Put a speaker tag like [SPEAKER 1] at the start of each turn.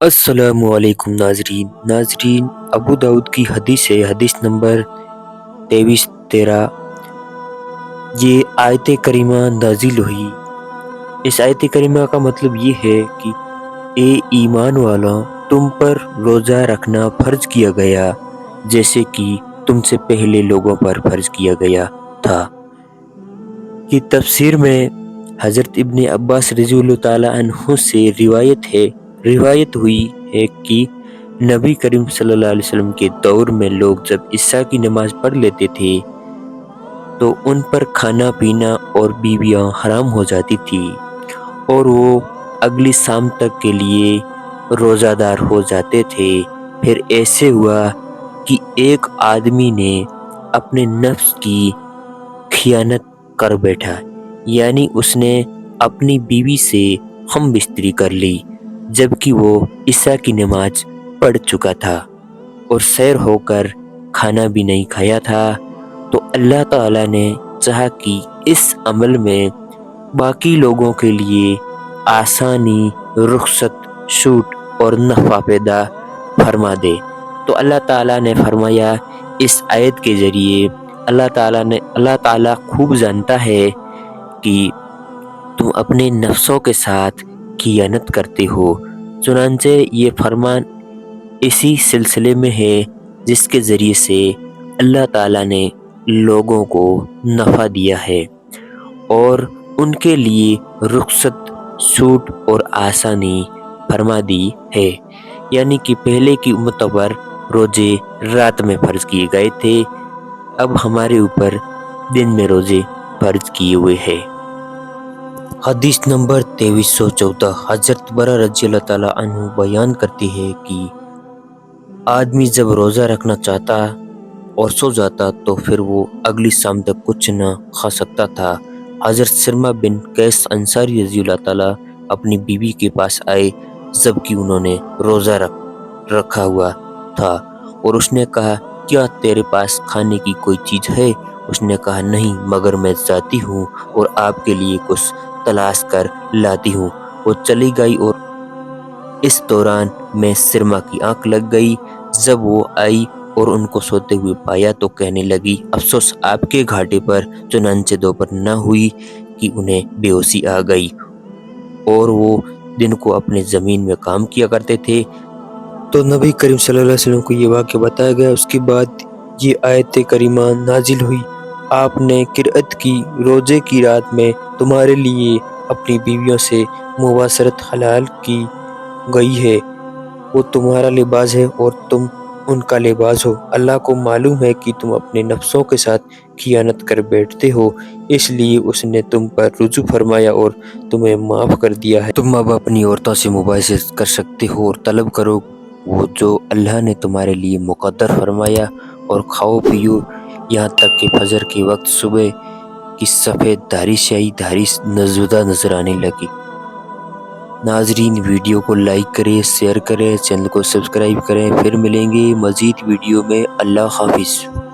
[SPEAKER 1] السلام علیکم ناظرین ابو داؤد کی حدیث ہے، حدیث نمبر 2313۔ یہ آیت کریمہ نازل ہوئی۔ اس آیت کریمہ کا مطلب یہ ہے کہ اے ایمان والوں، تم پر روزہ رکھنا فرض کیا گیا جیسے کہ تم سے پہلے لوگوں پر فرض کیا گیا تھا۔ کی تفسیر میں حضرت ابن عباس رضی اللہ تعالی عنہ سے روایت ہوئی ہے کہ نبی کریم صلی اللہ علیہ وسلم کے دور میں لوگ جب عشاء کی نماز پڑھ لیتے تھے تو ان پر کھانا پینا اور بیویاں حرام ہو جاتی تھی اور وہ اگلی شام تک کے لیے روزہ دار ہو جاتے تھے۔ پھر ایسے ہوا کہ ایک آدمی نے اپنے نفس کی خیانت کر بیٹھا، یعنی اس نے اپنی بیوی سے ہم بستری کر لی جبکہ وہ عشاء کی نماز پڑھ چکا تھا اور سیر ہو کر کھانا بھی نہیں کھایا تھا۔ تو اللہ تعالیٰ نے چاہا کہ اس عمل میں باقی لوگوں کے لیے آسانی، رخصت، چھوٹ اور نفع پیدا فرما دے۔ تو اللہ تعالیٰ نے فرمایا اس آیت کے ذریعے اللہ تعالیٰ خوب جانتا ہے کہ تم اپنے نفسوں کے ساتھ خیانت کرتے ہو، چنانچہ یہ فرمان اسی سلسلے میں ہے جس کے ذریعے سے اللہ تعالیٰ نے لوگوں کو نفع دیا ہے اور ان کے لیے رخصت، چھوٹ اور آسانی فرما دی ہے، یعنی کہ پہلے کی امتوں پر روزے رات میں فرض کیے گئے تھے، اب ہمارے اوپر دن میں روزے فرض کیے ہوئے ہیں۔ حدیث نمبر 2314۔ حضرت برہ رضی اللہ تعالیٰ عنہ بیان کرتے ہیں کہ آدمی جب روزہ رکھنا چاہتا اور سو جاتا تو پھر وہ اگلی شام تک کچھ نہ کھا سکتا تھا۔ حضرت سرمہ بن قیس انصاری رضی اللہ تعالیٰ اپنی بیوی کے پاس آئے جبکہ انہوں نے روزہ رکھا ہوا تھا اور اس نے کہا کیا تیرے پاس کھانے کی کوئی چیز ہے؟ اس نے کہا نہیں، مگر میں جاتی ہوں اور آپ کے لیے کچھ تلاش کر لاتی ہوں۔ وہ چلی گئی اور اس دوران میں سرما کی آنکھ لگ گئی۔ جب وہ آئی اور ان کو سوتے ہوئے پایا تو کہنے لگی افسوس آپ کے گھاٹے پر، چنانچہ دوپہر نہ ہوئی کہ انہیں بے ہوشی آ گئی اور وہ دن کو اپنے زمین میں کام کیا کرتے تھے۔ تو نبی کریم صلی اللہ علیہ وسلم کو یہ واقعہ بتایا گیا۔ اس کے بعد یہ آیت کریمہ نازل ہوئی۔ آپ نے قرأت کی روزے کی رات میں تمہارے لیے اپنی بیویوں سے مباشرت حلال کی گئی ہے، وہ تمہارا لباس ہے اور تم ان کا لباس ہو۔ اللہ کو معلوم ہے کہ تم اپنے نفسوں کے ساتھ خیانت کر بیٹھتے ہو، اس لیے اس نے تم پر رجوع فرمایا اور تمہیں معاف کر دیا ہے۔ تم اب اپنی عورتوں سے مباشرت کر سکتے ہو اور طلب کرو وہ جو اللہ نے تمہارے لیے مقدر فرمایا، اور کھاؤ پیو یہاں تک کہ فجر کے وقت صبح کی سفید دھاری سیاہی دھاری زدہ نظر آنے لگے۔ ناظرین ویڈیو کو لائک کریں، شیئر کریں، چینل کو سبسکرائب کریں، پھر ملیں گے مزید ویڈیو میں۔ اللہ حافظ۔